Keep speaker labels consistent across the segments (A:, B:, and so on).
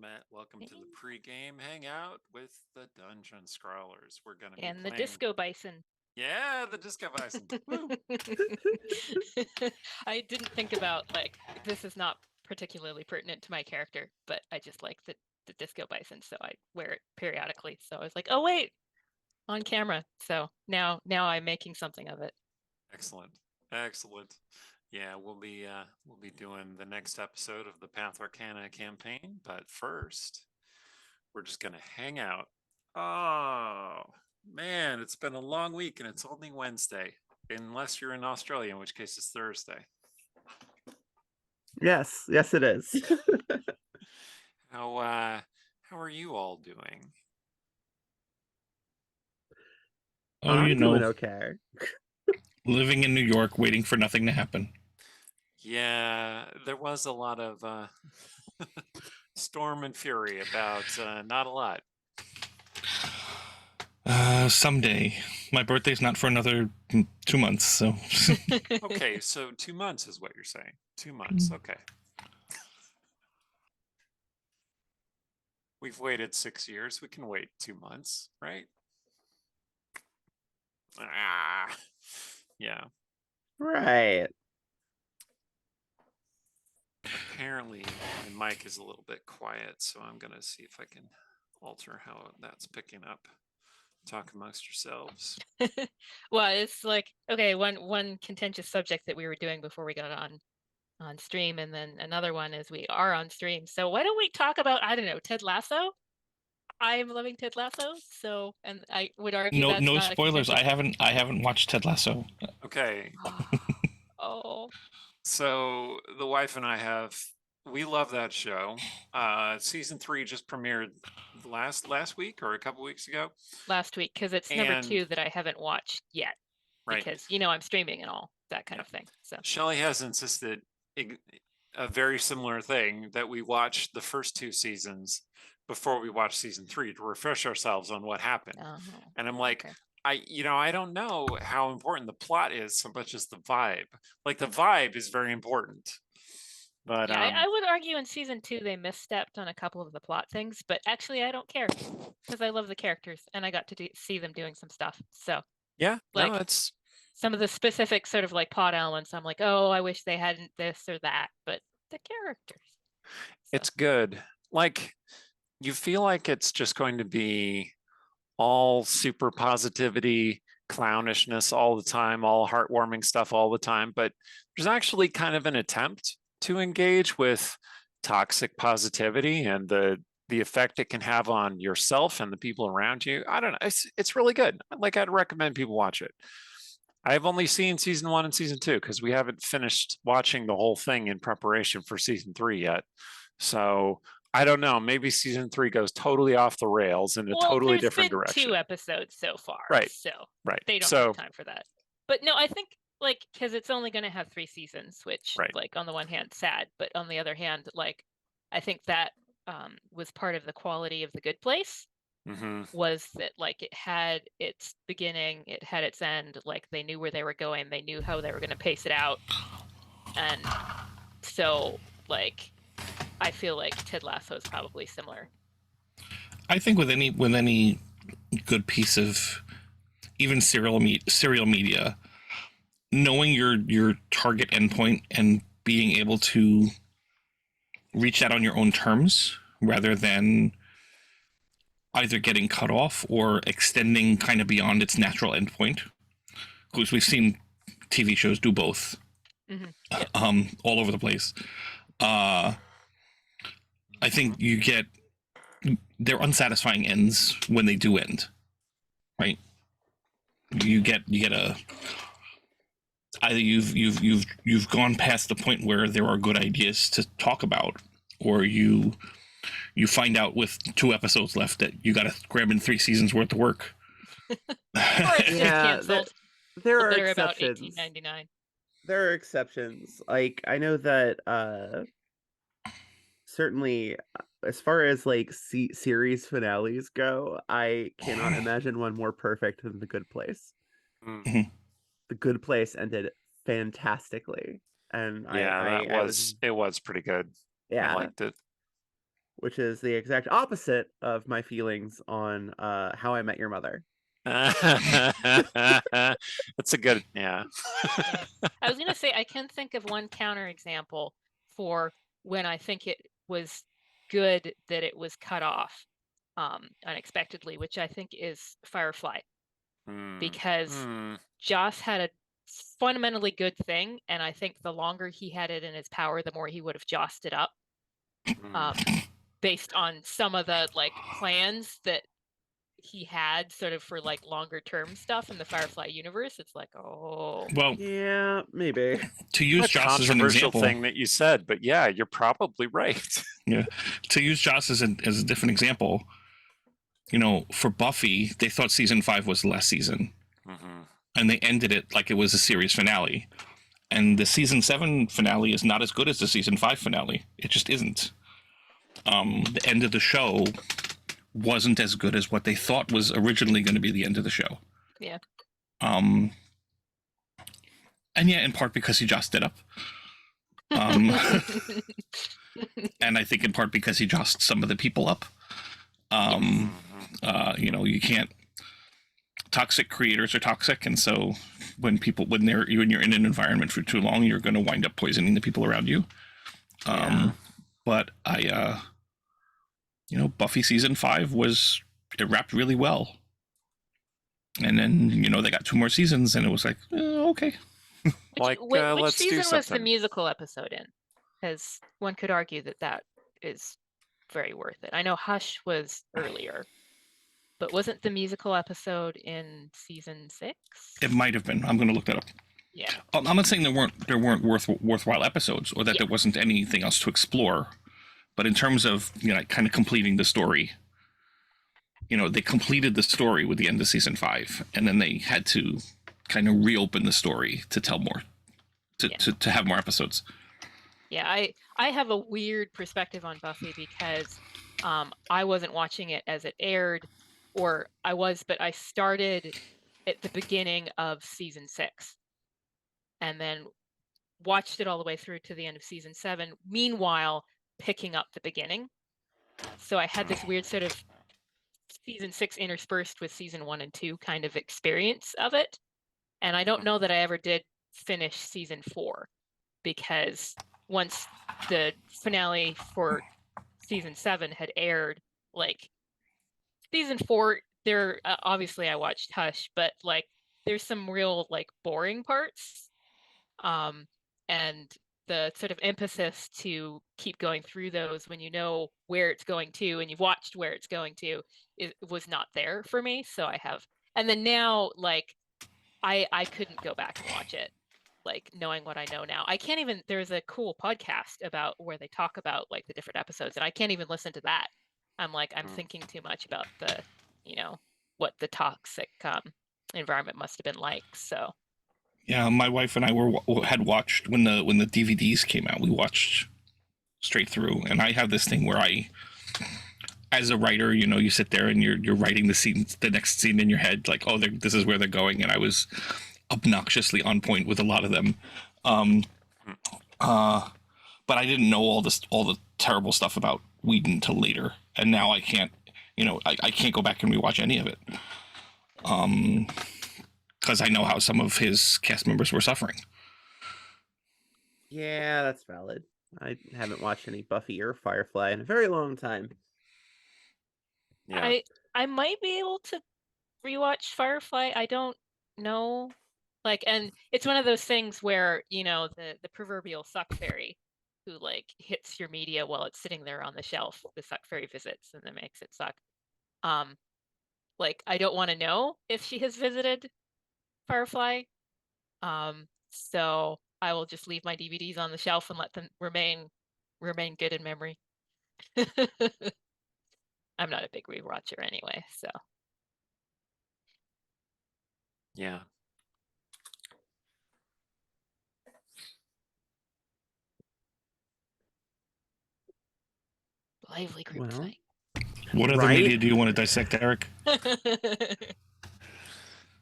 A: Matt. Welcome to the pregame hangout with the Dungeon Scrawlers. We're going to be
B: And
A: playing...
B: the Disco Bison.
A: Yeah, the Disco Bison.
B: I didn't think about, this is not particularly pertinent to my character, but I just like the Disco Bison, so I wear it periodically. So I was like, oh, wait, on camera. So now I'm making something of it.
A: Excellent. Yeah, we'll be doing the next episode of the Path Arcana campaign, but first, we're just going to hang out. Oh, man, it's been a long week and it's only Wednesday, unless you're in Australia, in which case it's Thursday.
C: Yes, it is.
A: How are you all doing?
D: Oh,
C: I'm doing okay.
D: Living in New York, waiting for nothing to happen.
A: Yeah, there was a lot of storm and fury about not a lot.
D: Someday. My birthday's not for another 2 months, so.
A: Okay, so 2 months is what you're saying. 2 months, okay. We've waited 6 years. We can wait 2 months, right? Yeah.
C: Right.
A: Apparently, my mic is a little bit quiet, so I'm going to see if I can alter how that's picking up. Talk amongst yourselves.
B: Well, it's like, okay, one contentious subject that we were doing before we got on stream, and then another one is we are on stream. So why don't we talk about, I don't know, Ted Lasso? I'm loving Ted Lasso, so, and I would argue that's
D: no
B: not
D: spoilers. I haven't watched Ted Lasso.
A: Okay.
B: Oh.
A: So the wife and I we love that show. Season 3 just premiered last week or a couple weeks ago.
B: Last week, because it's number 2 that I haven't watched yet.
A: Right.
B: Because, I'm streaming and all that kind of thing. So
A: Shelley has insisted a very similar thing, that we watch the first 2 seasons before we watch season 3 to refresh ourselves on what happened. And I'm like, okay. I don't know how important the plot is so much as the vibe. Like, the vibe is very important. But
B: yeah, I would argue in season 2 they misstepped on a couple of the plot things, but actually I don't care because I love the characters and I got to see them doing some stuff. So
A: yeah, no, it's
B: some of the specific sort of like plot elements. I'm like, oh, I wish they hadn't this or that, but the characters. So.
A: It's good. Like, you feel like it's just going to be all super positivity, clownishness all the time, all heartwarming stuff all the time, but there's actually kind of an attempt to engage with toxic positivity and the effect it can have on yourself and the people around you. I don't know. It's really good. Like, I'd recommend people watch it. I've only seen season 1 and season 2 because we haven't finished watching the whole thing in preparation for season 3 yet. So I don't know. Maybe season 3 goes totally off the rails in a totally different direction.
B: 2 episodes so far,
A: right?
B: So
A: right.
B: They don't have time for that. But no, I think because it's only going to have 3 seasons, which on the one hand, sad, but on the other hand, I think that was part of the quality of The Good Place. Was that it had its beginning, it had its end, they knew where they were going, they knew how they were going to pace it out, and so I feel like Ted Lasso is probably similar.
D: I think with any good piece of even serial media, knowing your target endpoint and being able to reach that on your own terms rather than either getting cut off or extending kind of beyond its natural endpoint, because we've seen TV shows do both, all over the place. I think they're unsatisfying ends when they do end, right? You get either you've gone past the point where there are good ideas to talk about, or you find out with 2 episodes left that you got to cram in 3 seasons worth of work.
C: Yeah, there are exceptions.
B: About $18.99.
C: There are exceptions. Like, I know that certainly as far as series finales go, I cannot imagine one more perfect than The Good Place.
D: Mm-hmm.
C: The Good Place ended fantastically, and
A: it was pretty good.
C: Yeah,
A: I liked it.
C: which is the exact opposite of my feelings on How I Met Your Mother.
A: That's a good, yeah.
B: Yeah. I was gonna say I can think of one counterexample for when I think it was good that it was cut off unexpectedly, which I think is Firefly, because Joss had a fundamentally good thing, and I think the longer he had it in his power, the more he would have jossed it up, based on some of the like plans that he had sort of for like longer term stuff in the Firefly universe. It's like, oh,
D: Well,
C: yeah, maybe.
D: To use Joss as an example,
A: thing that you said, but yeah, you're probably right.
D: Yeah, to use Joss as a different example, you know, for Buffy, they thought season 5 was the last season, and they ended it like it was a series finale. And the season 7 finale is not as good as the season 5 finale. It just isn't. The end of the show wasn't as good as what they thought was originally going to be the end of the show.
B: Yeah.
D: And yeah, in part because he jossed it up. And I think in part because he jossed some of the people up. You know, you can't. Toxic creators are toxic, and so when you're in an environment for too long, you're going to wind up poisoning the people around you. But you know, Buffy season 5 it wrapped really well, and then you know they got 2 more seasons, and it was like okay.
B: Which
A: let's
B: season
A: do something.
B: was the musical episode in? Because one could argue that is very worth it. I know Hush was earlier, but wasn't the musical episode in season 6?
D: It might have been. I'm going to look that up.
B: Yeah.
D: I'm not saying there weren't worthwhile episodes, or that there wasn't anything else to explore, but in terms of, you know, kind of completing the story, you know, they completed the story with the end of season 5, and then they had to kind of reopen the story to tell more, to have more episodes.
B: Yeah, I have a weird perspective on Buffy because I wasn't watching it as it aired, or but I started at the beginning of season 6 and then watched it all the way through to the end of season 7, meanwhile picking up the beginning. So I had this weird sort of season 6 interspersed with season 1 and 2 kind of experience of it. And I don't know that I ever did finish season 4, because once the finale for season 7 had aired, like season 4, there obviously I watched Hush, but like there's some real like boring parts, and the sort of emphasis to keep going through those when you know where it's going to and you've watched where it's going to, it was not there for me. So and then now like I couldn't go back and watch it, like knowing what I know now. I can't even, there's a cool podcast about where they talk about like the different episodes, and I can't even listen to that. I'm like, I'm thinking too much about the, you know, what the toxic environment must have been like. So
D: yeah, my wife and I had watched when the DVDs came out. We watched straight through, and I have this thing where as a writer, you know, you sit there and you're writing the next scene in your head, like, oh, this is where they're going, and I was obnoxiously on point with a lot of them, but I didn't know all the terrible stuff about Whedon until later, and now I can't, you know, I can't go back and rewatch any of it, because I know how some of his cast members were suffering.
C: Yeah, that's valid. I haven't watched any Buffy or Firefly in a very long time.
A: Yeah.
B: I might be able to rewatch Firefly. I don't know. Like, and it's one of those things where, you know, the proverbial suck fairy who like hits your media while it's sitting there on the shelf, the suck fairy visits and then makes it suck. Like, I don't want to know if she has visited Firefly. So I will just leave my DVDs on the shelf and let them remain good in memory. I'm not a big rewatcher anyway, so.
A: Yeah.
B: Lively group fight.
D: What other media do you want to dissect, Eric?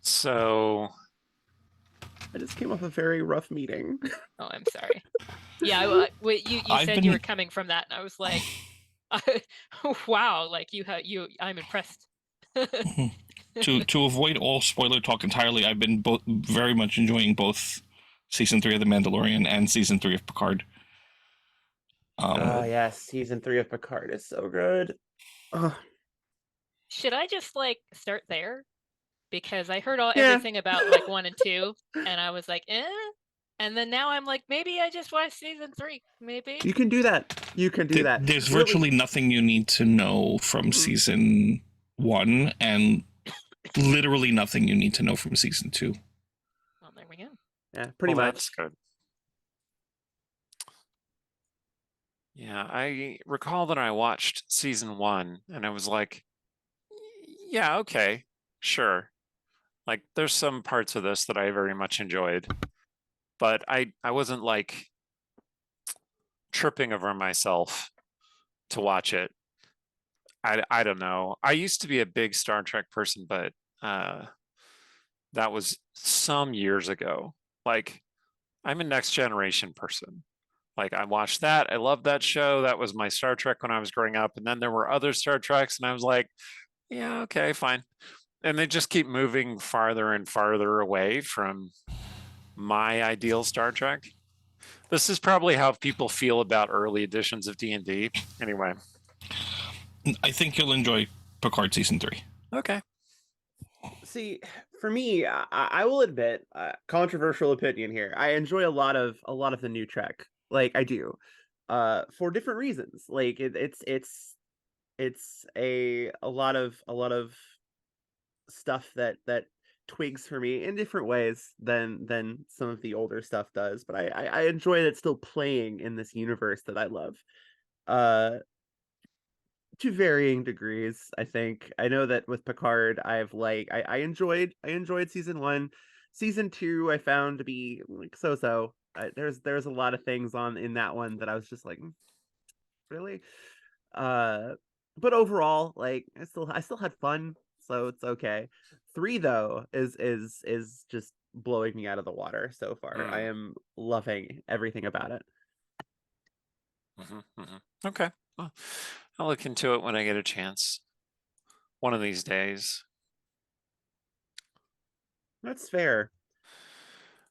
A: So
C: I just came off a very rough meeting.
B: Oh, I'm sorry. Yeah, you said you were coming from that, and I was like, Wow, like I'm impressed.
D: To avoid all spoiler talk entirely, I've been very much enjoying both season 3 of The Mandalorian and season 3 of Picard.
C: Oh yes, season 3 of Picard is so good.
B: Should I just like start there? Because I heard
C: Yeah.
B: everything about like 1 and 2, and I was like, eh. And then now I'm like, maybe I just watch season 3. Maybe
C: You can do that. You can do that.
D: There's virtually nothing you need to know from season 1, and literally nothing you need to know from season 2.
B: Well, there we go.
C: Yeah, pretty much.
A: That's good. Yeah, I recall that I watched season 1 and I was like, yeah, okay, sure. Like there's some parts of this that I very much enjoyed, but I wasn't like tripping over myself to watch it. I don't know. I used to be a big Star Trek person, but that was some years ago. Like I'm a Next Generation person. Like I watched that. I loved that show. That was my Star Trek when I was growing up. And then there were other Star Treks and I was like, yeah, okay, fine. And they just keep moving farther and farther away from my ideal Star Trek. This is probably how people feel about early editions of D&D. Anyway.
D: I think you'll enjoy Picard season 3.
A: Okay.
C: See, for me, I will admit, controversial opinion here. I enjoy a lot of the new Trek. Like I do, for different reasons. Like it's a lot of stuff that twigs for me in different ways than some of the older stuff does. But I enjoy that still playing in this universe that I love. To varying degrees, I think. I know that with Picard, I enjoyed season 1. Season 2 I found to be like so. There's a lot of things in that one that I was just like, really? But overall, like I still had fun, so it's okay. 3 though is just blowing me out of the water so far. I am loving everything about it.
A: Okay. Well, I'll look into it when I get a chance. One of these days.
C: That's fair.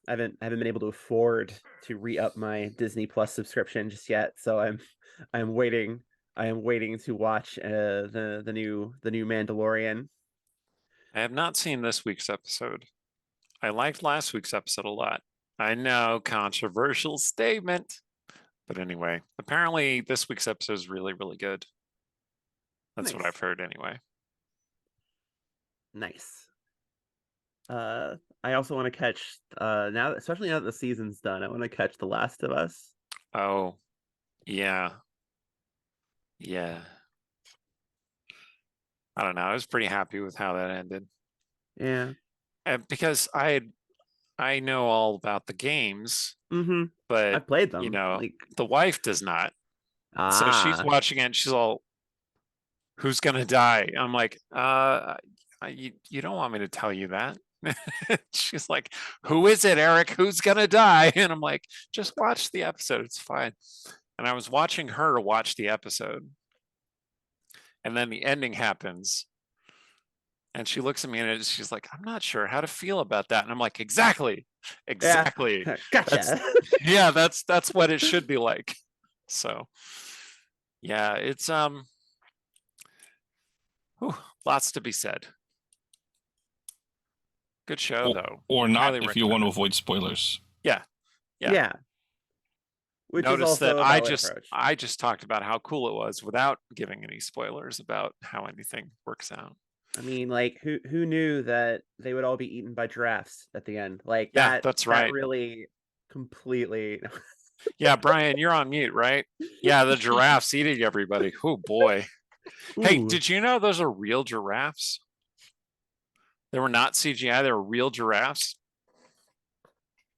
C: I haven't been able to afford to re-up my Disney Plus subscription just yet, so I'm waiting. I am waiting to watch the new Mandalorian.
A: I have not seen this week's episode. I liked last week's episode a lot. I know, controversial statement. But anyway, apparently this week's episode is really, really good. That's what I've heard anyway.
C: Nice. I also want to catch now, especially now that the season's done, I want to catch The Last of Us.
A: Oh, yeah. Yeah. I don't know. I was pretty happy with how that ended.
C: Yeah.
A: Because I know all about the games, but
C: I've played them.
A: You know, the wife does not. So she's watching it and she's all, who's gonna die? I'm like, you don't want me to tell you that. She's like, who is it, Eric? Who's gonna die? And I'm like, just watch the episode. It's fine. And I was watching her watch the episode. And then the ending happens. And she looks at me and she's like, I'm not sure how to feel about that. And I'm like, exactly.
C: Yeah. Gotcha.
A: That's what it should be like. So yeah, it's lots to be said. Good show though.
D: Or not if you want to avoid spoilers.
A: Yeah.
C: Which
A: Notice
C: is also
A: that I just talked about how cool it was without giving any spoilers about how anything works out.
C: I mean, like, who knew that they would all be eaten by giraffes at the end? Like,
A: that's right.
C: That really completely.
A: Yeah, Brian, you're on mute, right? Yeah, the giraffes eating everybody. Oh boy. Ooh. Hey, did you know those are real giraffes? They were not CGI. They were real giraffes.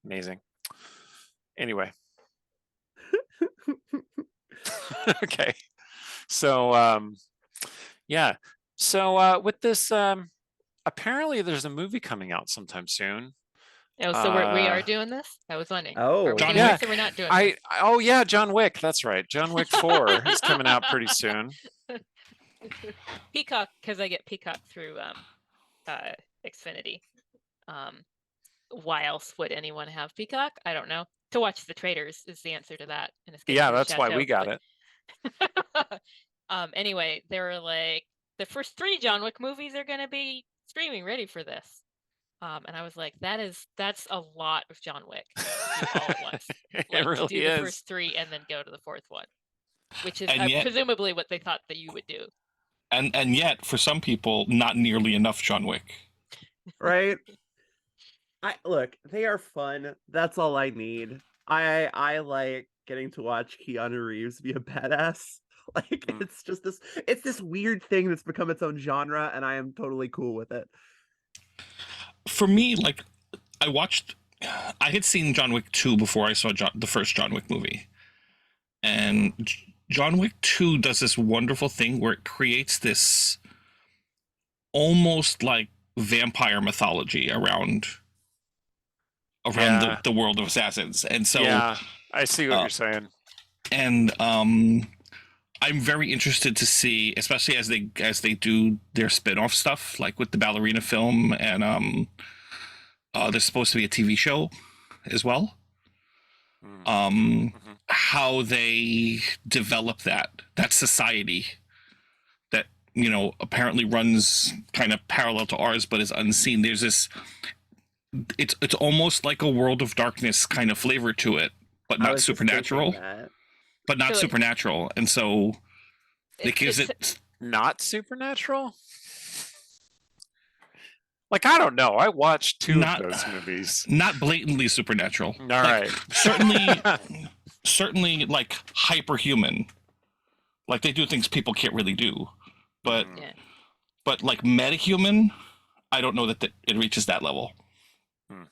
A: Amazing. Anyway. Okay. So, yeah. So with this, apparently there's a movie coming out sometime soon.
B: Oh, so we are doing this? I was wondering.
C: Oh.
B: Are we
D: John
B: gonna
A: Wick.
B: do this or we're not doing
A: Oh yeah, John Wick. That's right. John Wick 4 is coming out pretty soon.
B: Peacock, because I get Peacock through Xfinity. Why else would anyone have Peacock? I don't know. To watch the traitors is the answer to that. And escape
A: Yeah,
B: to the
A: that's why we
B: chateau,
A: got
B: but- it. Anyway, they were like, the first 3 John Wick movies are gonna be streaming ready for this. And I was like, that's a lot of John Wick to do all at once.
A: It
B: Like,
A: really
B: do
A: is.
B: the first 3 and then go to the 4th one, which is
D: And yet-
B: presumably what they thought that you would do.
D: And yet, for some people, not nearly enough John Wick.
C: Right? Look, they are fun. That's all I need. I like getting to watch Keanu Reeves be a badass. Like it's just this weird thing that's become its own genre, and I am totally cool with it.
D: For me, like, I had seen John Wick 2 before I saw the first John Wick movie. And John Wick 2 does this wonderful thing where it creates this almost like vampire mythology around the world of assassins. And so
A: yeah, I see what you're saying.
D: And I'm very interested to see, especially as they do their spin-off stuff, like with the ballerina film, and there's supposed to be a TV show as well. How they develop that society that, you know, apparently runs kind of parallel to ours but is unseen. There's this, it's almost like a World of Darkness kind of flavor to it, but not supernatural. But not supernatural, and so it gives it
A: not supernatural. Like, I don't know. I watched 2 of those movies.
D: Not blatantly supernatural.
A: All right.
D: Certainly like hyperhuman. Like they do things people can't really do. But like metahuman, I don't know that it reaches that level.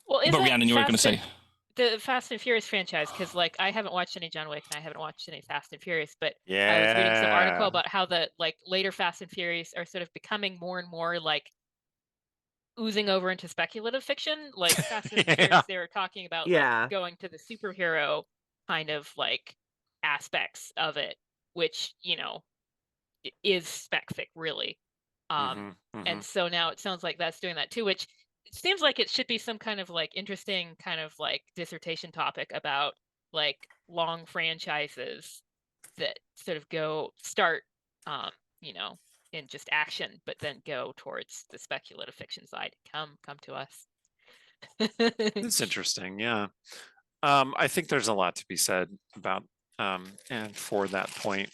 B: Well,
D: but Rhiannon, you were going to say
B: the Fast and Furious franchise, because like I haven't watched any John Wick and I haven't watched any Fast and Furious, but I was reading some article about how the like later Fast and Furious are sort of becoming more and more like oozing over into speculative fiction. Like Fast and Furious, they were talking about like, going to the superhero kind of like aspects of it, which, you know, is spec-fic really. And so now it sounds like that's doing that too, which it seems like it should be some kind of like interesting kind of like dissertation topic about like long franchises that sort of start you know, in just action, but then go towards the speculative fiction side. Come to us.
A: It's interesting, yeah. I think there's a lot to be said about and for that point.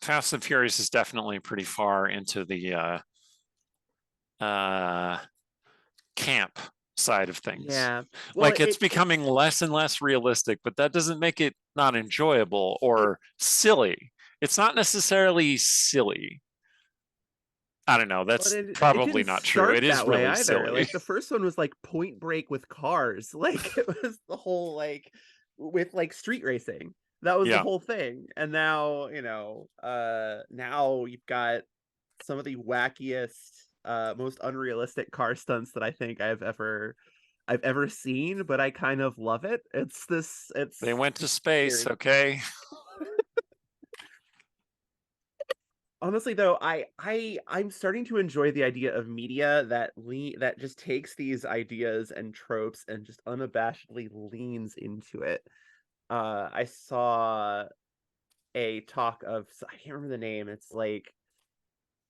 A: Fast and Furious is definitely pretty far into the camp side of things.
C: Yeah.
A: Well, like it's becoming less and less realistic, but that doesn't make it not enjoyable or silly. It's not necessarily silly. I don't know. That's probably not true. It is really silly.
C: Like the first one was like Point Break with cars. Like it was the whole like with like street racing. That was the whole thing. And now, you know, now you've got some of the wackiest, most unrealistic car stunts that I think I've ever seen, but I kind of love it.
A: They went to space, okay?
C: Honestly, though, I'm starting to enjoy the idea of media that just takes these ideas and tropes and just unabashedly leans into it. I saw a talk of, I can't remember the name. It's like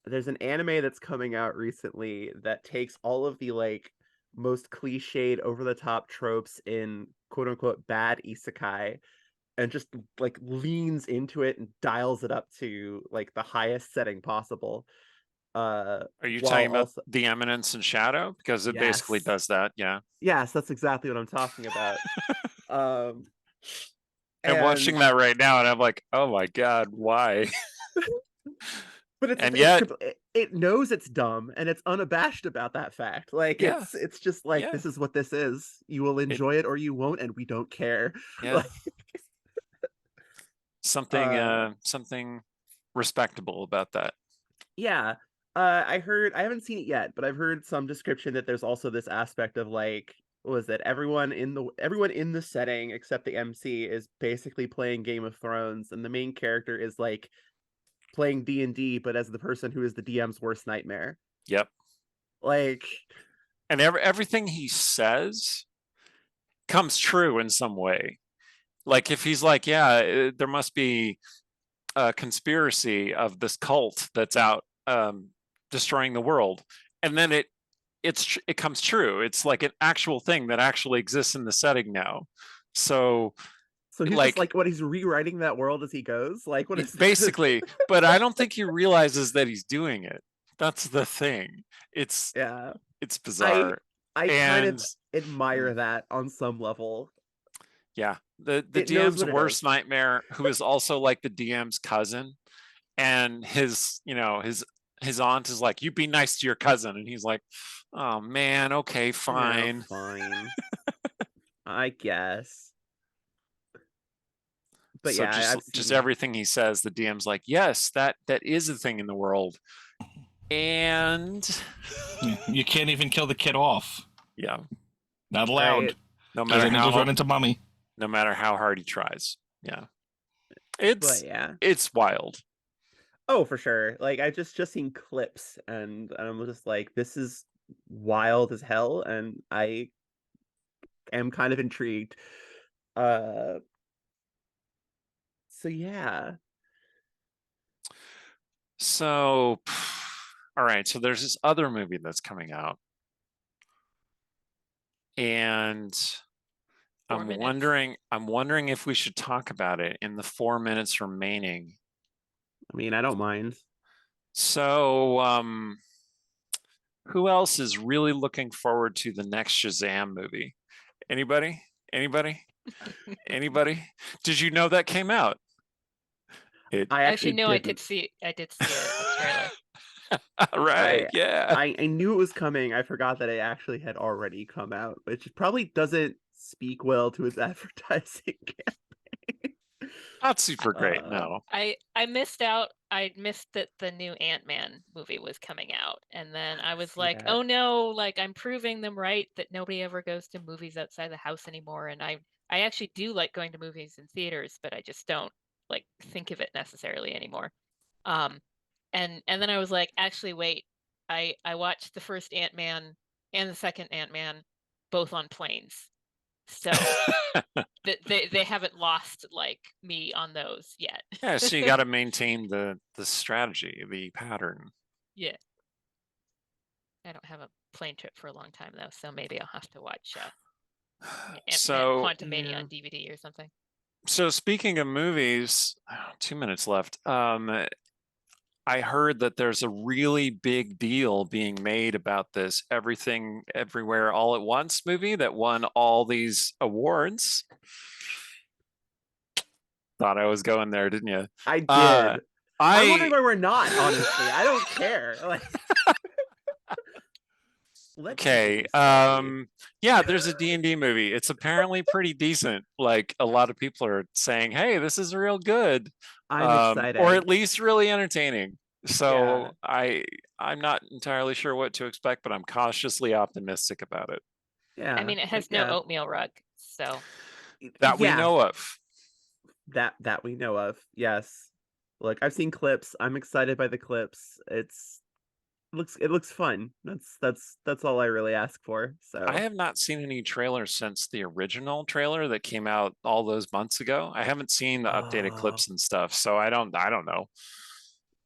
C: there's an anime that's coming out recently that takes all of the like most cliched, over the top tropes in quote unquote bad isekai and just like leans into it and dials it up to like the highest setting possible.
A: Are you talking about The Eminence and Shadow? Because it basically does that, yeah.
C: Yes, that's exactly what I'm talking about.
A: I'm watching that right now and I'm like, oh my god, why?
C: But it knows it's dumb and it's unabashed about that fact. Like it's just like this is what this is. You will enjoy it or you won't, and we don't care.
A: Yeah.
C: Like,
A: something respectable about that.
C: Yeah. I haven't seen it yet, but I've heard some description that there's also this aspect of like what was it? Everyone in the setting except the MC is basically playing Game of Thrones, and the main character is like playing D&D, but as the person who is the DM's worst nightmare.
A: Yep.
C: Like,
A: and everything he says comes true in some way. Like if he's like, yeah, there must be a conspiracy of this cult that's out destroying the world, and then it comes true. It's like an actual thing that actually exists in the setting now. So
C: he's
A: like,
C: just like, what, he's rewriting that world as he goes? Like, what is
A: basically? But I don't think he realizes that he's doing it. That's the thing. It's bizarre.
C: I kind of admire that on some level.
A: Yeah, the DM's worst nightmare, who is also like the DM's cousin, and his aunt is like, you be nice to your cousin, and he's like, oh man, okay, fine.
C: Yeah, fine. I guess. But
A: so
C: yeah,
A: just everything he says, the DM's like, yes, that is a thing in the world. And
D: you can't even kill the kid off.
A: Yeah.
D: Not allowed.
A: Right. No matter
D: how run into mommy.
A: No matter how hard he tries. Yeah. It's wild.
C: Oh, for sure. Like, I just seen clips, and I'm just like, this is wild as hell, and I am kind of intrigued. So yeah.
A: So, all right. So there's this other movie that's coming out, and I'm wondering if we should talk about it in the 4 minutes remaining.
C: I mean, I don't mind.
A: So, who else is really looking forward to the next Shazam movie? Anybody? Anybody? Did you know that came out?
C: I actually know.
B: I did see a trailer.
A: Right. Yeah.
C: I knew it was coming. I forgot that it actually had already come out, which probably doesn't speak well to its advertising campaign.
A: Not super great, no.
B: I missed out. I missed that the new Ant-Man movie was coming out, and then I was like, oh no, like I'm proving them right that nobody ever goes to movies outside the house anymore. And I actually do like going to movies in theaters, but I just don't like think of it necessarily anymore. And then I was like, actually, wait, I watched the first Ant-Man and the second Ant-Man both on planes. So they haven't lost like me on those yet.
A: Yeah, so you got to maintain the strategy, the pattern.
B: Yeah. I don't have a plane trip for a long time though, so maybe I'll have to watch Quantumania on DVD or something.
A: So speaking of movies, 2 minutes left. I heard that there's a really big deal being made about this Everything Everywhere All at Once movie that won all these awards. Thought I was going there, didn't you?
C: I did. I'm wondering why we're not, honestly. I don't care. Like,
A: okay. Yeah, there's a D&D movie. It's apparently pretty decent. Like, a lot of people are saying, hey, this is real good.
C: I'm excited.
A: Or at least really entertaining. So yeah. I'm not entirely sure what to expect, but I'm cautiously optimistic about it.
C: Yeah.
B: I mean, it has no oatmeal rug, so
A: that we know of.
C: That we know of. Yes. Look, I've seen clips. I'm excited by the clips. It looks fun. That's all I really ask for. So
A: I have not seen any trailers since the original trailer that came out all those months ago. I haven't seen the updated clips and stuff, so I don't know.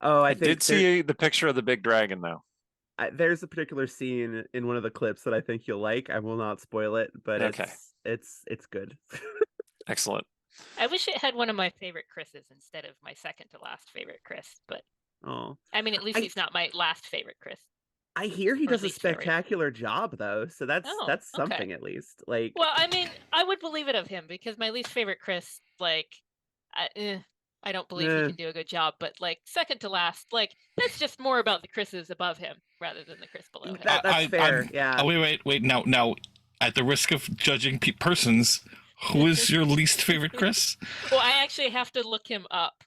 C: Oh, I
A: did see the picture of the big dragon though.
C: There's a particular scene in one of the clips that I think you'll like. I will not spoil it, but it's good.
A: Excellent.
B: I wish it had one of my favorite Chris's instead of my second to last favorite Chris, but I mean, at least he's not my last favorite Chris.
C: I hear he does a spectacular job though, so that's something at least. Like,
B: well, I mean, I would believe it of him because my least favorite Chris, like, I don't believe he can do a good job, but like second to last, like that's just more about the Chris's above him rather than the Chris below him.
C: That's fair. Yeah.
D: Wait. Now, at the risk of judging persons, who is your least favorite Chris?
B: Well, I actually have to look him up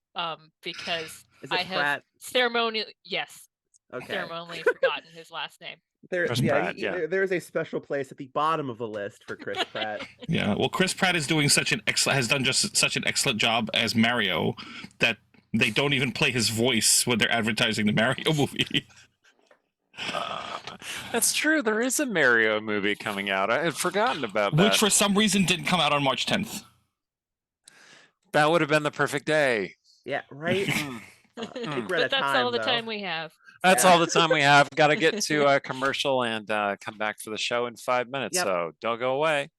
B: because I have ceremonial. Yes,
C: Okay.
B: ceremonially forgotten his last name.
A: Chris Pratt, yeah.
C: There's a special place at the bottom of the list for Chris Pratt.
D: Yeah, well, Chris Pratt is doing has done just such an excellent job as Mario that they don't even play his voice when they're advertising the Mario movie.
A: That's true. There is a Mario movie coming out. I had forgotten about that.
D: Which for some reason didn't come out on March 10th.
A: That would have been the perfect day.
C: Yeah, right.
B: But that's all the time we have.
A: That's all the time we have. Got to get to a commercial and come back for the show in 5 minutes.
C: Yep.
A: So don't go away.